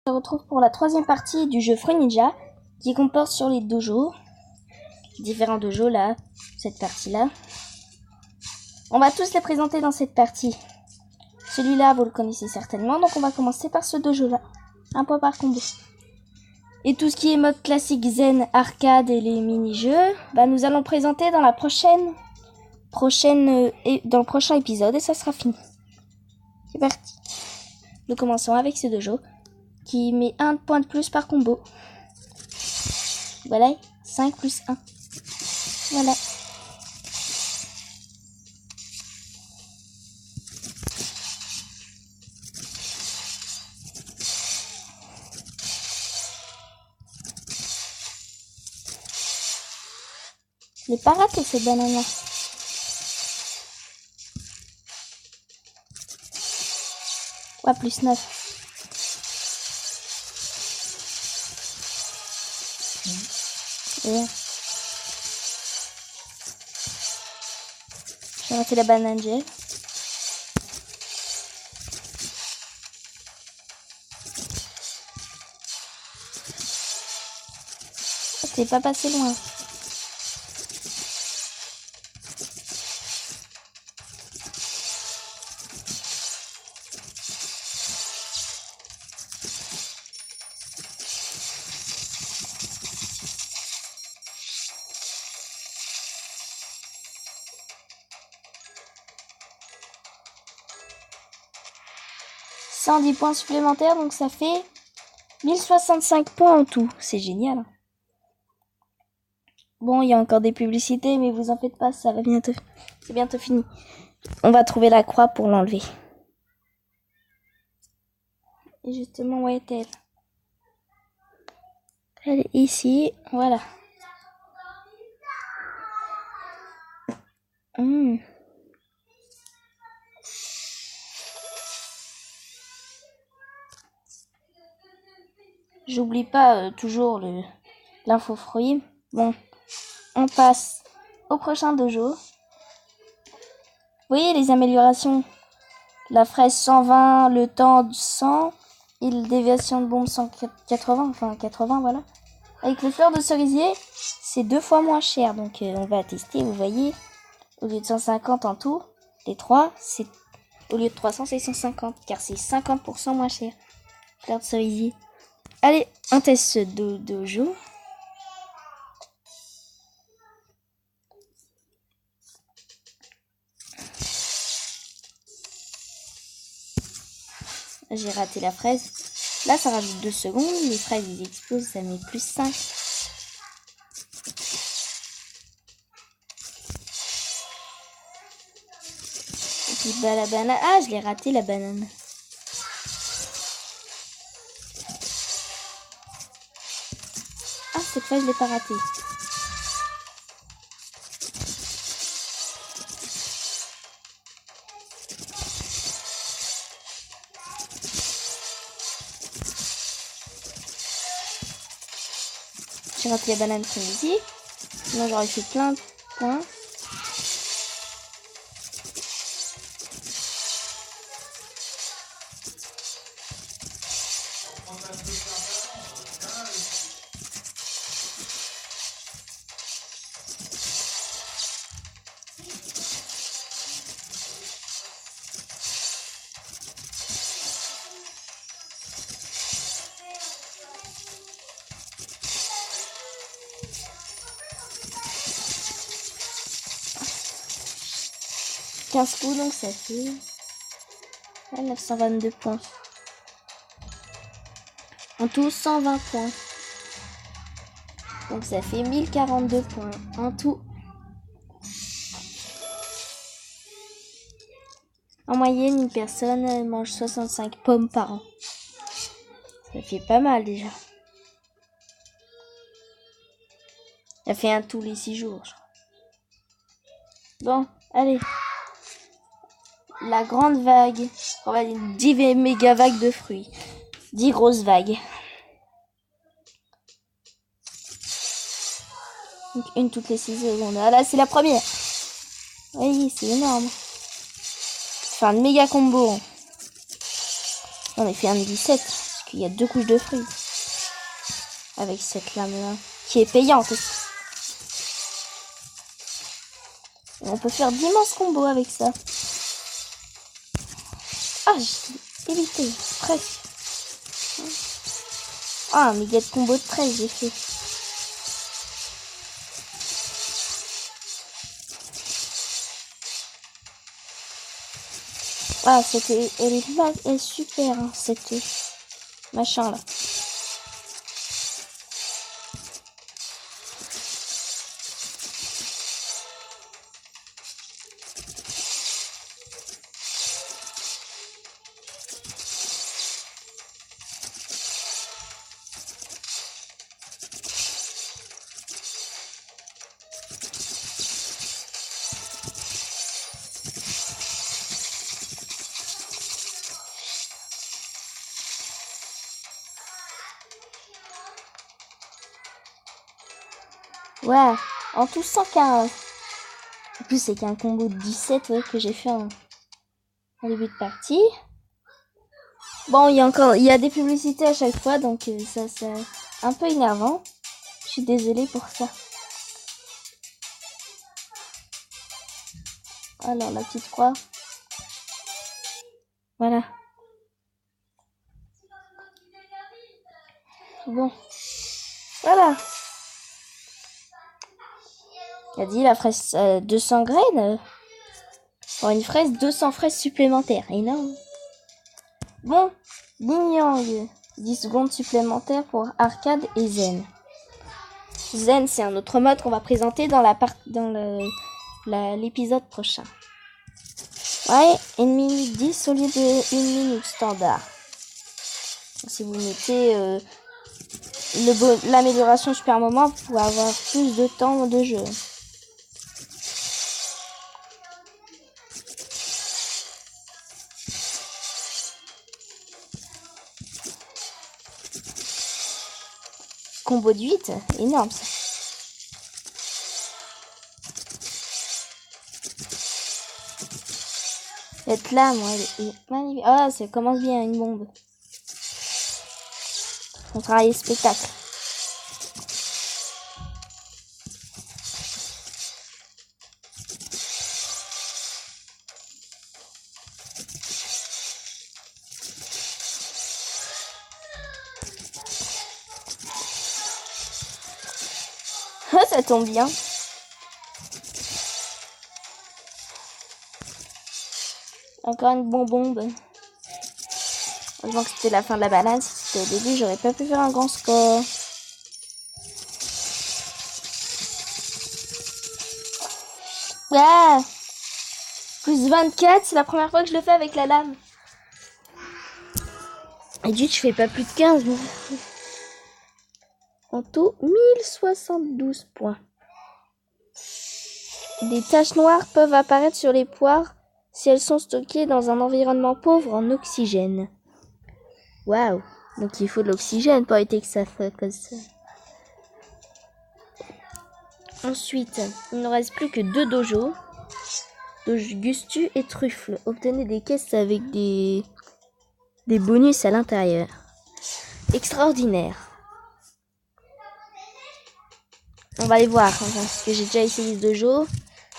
se retrouve pour la troisième partie du jeu Fruit Ninja qui comporte sur les dojos. Différents dojos là, cette partie-là. On va tous les présenter dans cette partie. Celui-là, vous le connaissez certainement, donc on va commencer par ce dojo-là. Un point par combo. Et tout ce qui est mode classique zen, arcade et les mini-jeux, nous allons présenter dans la dans le prochain épisode et ça sera fini. C'est parti. Nous commençons avec ce dojo qui met 1 point de plus par combo. Voilà, 5 plus 1. Voilà. Je l'ai pas raté cette banane-là. Ouais, plus 9. Bien. J'ai raté la banane gel. C'est pas passé loin. « 110 points supplémentaires, donc ça fait 1065 points en tout. C'est génial. Bon, il y a encore des publicités, mais vous en faites pas, ça va bientôt. C'est bientôt fini. On va trouver la croix pour l'enlever. Et justement, où est-elle? Elle est ici, voilà. J'oublie pas toujours l'info fruit. Bon, on passe au prochain dojo. Vous voyez les améliorations. La fraise 120, le temps 100 et la déviation de bombe 180, enfin 80, voilà. Avec le fleur de cerisier, c'est 2 fois moins cher. Donc on va tester, vous voyez. Au lieu de 150 en tout, les 3, c'est au lieu de 300, c'est 150, car c'est 50% moins cher. Fleur de cerisier. Allez, on teste ce dojo. J'ai raté la fraise. Là, ça rajoute 2 secondes. Les fraises, ils explosent, ça met plus 5. Et puis, la banane. Ah, je l'ai raté, la banane. Ah, cette fois, je l'ai pas raté. J'ai raté la banane comme ici. Sinon, j'aurais fait plein de points. Coups, donc ça fait 922 points. En tout, 120 points. Donc ça fait 1042 points en tout. En moyenne, une personne mange 65 pommes par an. Ça fait pas mal déjà. Ça fait un tous les 6 jours. Bon, allez. La grande vague. On va dire 10 méga vagues de fruits. 10 grosses vagues. Donc une toutes les 6 secondes. Ah là, c'est la première. Oui, c'est énorme. Enfin, un méga combo. On a fait un 17. qu'il y a 2 couches de fruits. Avec cette lame-là, qui est payante aussi. Et on peut faire d'immenses combos avec ça. Ah, j'ai évité, presque. Ah, un méga de combo de 13, j'ai fait. Ah, c'était, elle est super, hein, cette machin là. Ouais, en tout 115. En plus, c'est qu'un combo de 17 ouais, que j'ai fait en début de partie. Bon, il y a des publicités à chaque fois, donc ça c'est un peu énervant. Je suis désolée pour ça. Alors, la petite croix. Voilà. Bon. Voilà. Il a dit la fraise 200 graines. Pour une fraise, 200 fraises supplémentaires. Énorme. Bon. Yin Yang. 10 secondes supplémentaires pour arcade et zen. Zen, c'est un autre mode qu'on va présenter dans l'épisode prochain. Ouais, 1 minute 10 au lieu de 1 minute standard. Si vous mettez l'amélioration super moment, vous pouvez avoir plus de temps de jeu. Combo de 8, énorme ça. Cette lame, elle est magnifique. Ah, ça commence bien, une bombe. On travaille spectacle. Ah, ça tombe bien. Encore une bonbombe. Heureusement que c'était la fin de la balade. Si c'était au début, j'aurais pas pu faire un grand score. Ah, plus 24, c'est la première fois que je le fais avec la lame. Et du coup, je fais pas plus de 15. En tout, 1072 points. Des taches noires peuvent apparaître sur les poires si elles sont stockées dans un environnement pauvre en oxygène. Waouh! Donc il faut de l'oxygène pour éviter que ça fasse comme ça. Ensuite, il ne reste plus que 2 dojos. Dojo Gustu et Truffle. Obtenez des caisses avec des bonus à l'intérieur. Extraordinaire. On va les voir, parce que j'ai déjà essayé ce dojo.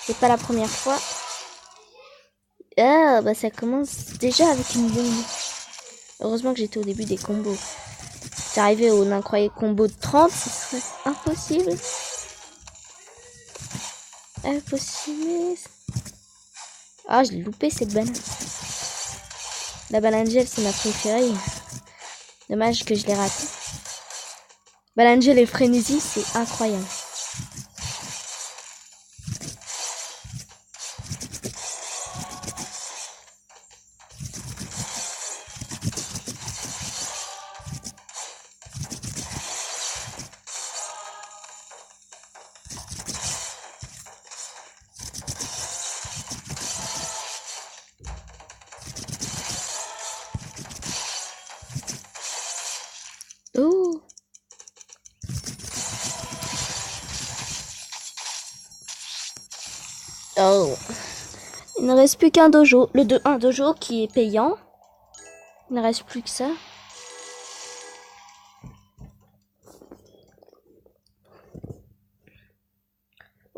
C'est pas la première fois. Ah, bah ça commence déjà avec une bombe. Heureusement que j'étais au début des combos. C'est arrivé au incroyable combo de 30, ce serait impossible. Impossible. Ah, je l'ai loupé cette banane. La banane gel, c'est ma préférée. Dommage que je l'ai raté. Banane gel et frénésie, c'est incroyable. Oh. Oh. Il ne reste plus qu'un dojo. Un dojo qui est payant. Il ne reste plus que ça.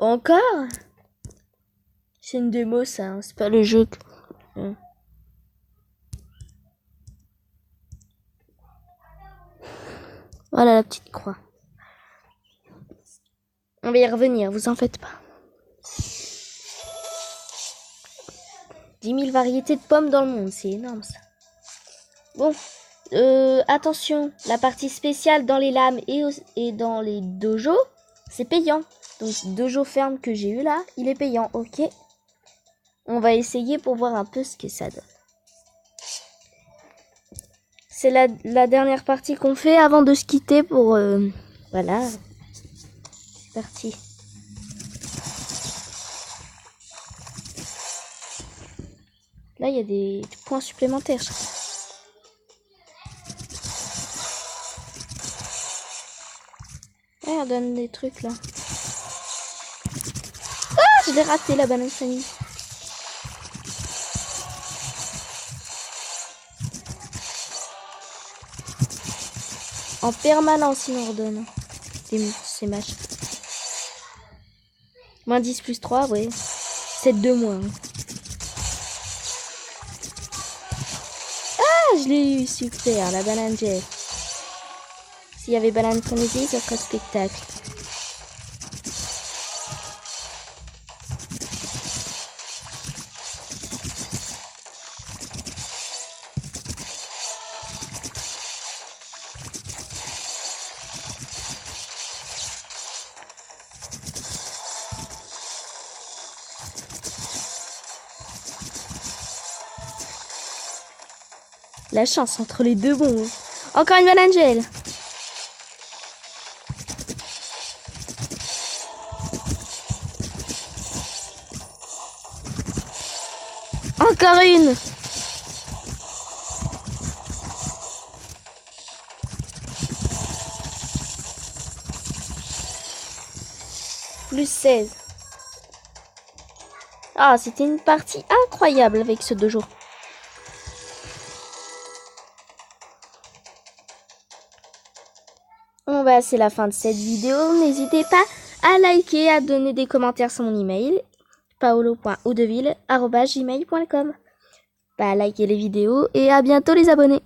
Encore? C'est une démo ça, hein, c'est pas le jeu. Voilà la petite croix. On va y revenir, vous en faites pas. 10 000 variétés de pommes dans le monde, c'est énorme ça. Bon, attention, la partie spéciale dans les lames et dans les dojos, c'est payant. Donc dojo ferme que j'ai eu là, il est payant, ok. On va essayer pour voir un peu ce que ça donne. C'est la dernière partie qu'on fait avant de se quitter pour... voilà. C'est parti. Là, il y a des points supplémentaires. Ouais, on donne des trucs là. Ah, je l'ai raté la banane famille. En permanence, il nous redonne. C'est match. Moins 10 plus 3, ouais. 7 de moins. Ah, je l'ai eu, super, la banane jet. S'il y avait banane frénésie, ça ferait spectacle. La chance entre les deux bons. Encore une banane gel. Encore une. Plus 16. Ah, c'était une partie incroyable avec ce dojo. Bon bah c'est la fin de cette vidéo. N'hésitez pas à liker, à donner des commentaires sur mon email paolo.oudeville@gmail.com. Bah likez les vidéos et à bientôt les abonnés.